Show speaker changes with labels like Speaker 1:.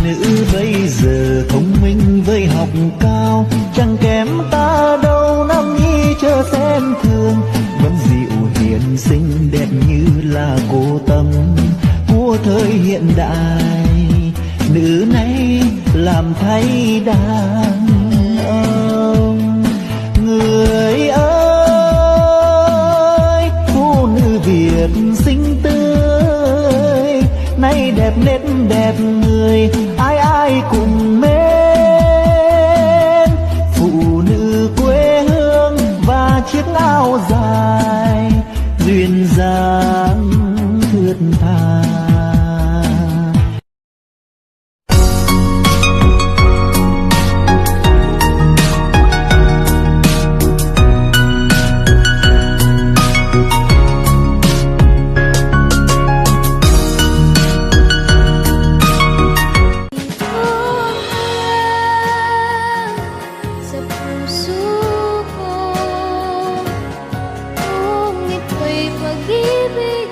Speaker 1: nữ bây giờ thông minh với học cao, chẳng kém ta đâu nam nhi chớ xem thường. Vẫn dịu hiền xinh đẹp như là cô Tâm của thời hiện đại, nữ này làm thay đàn ông. Người ơi, phụ nữ Việt xinh tươi, nay đẹp nét đẹp người, ai ai cùng mến. Phụ nữ quê hương và chiếc áo dài, duyên dáng thướt tha.
Speaker 2: Pag-ibig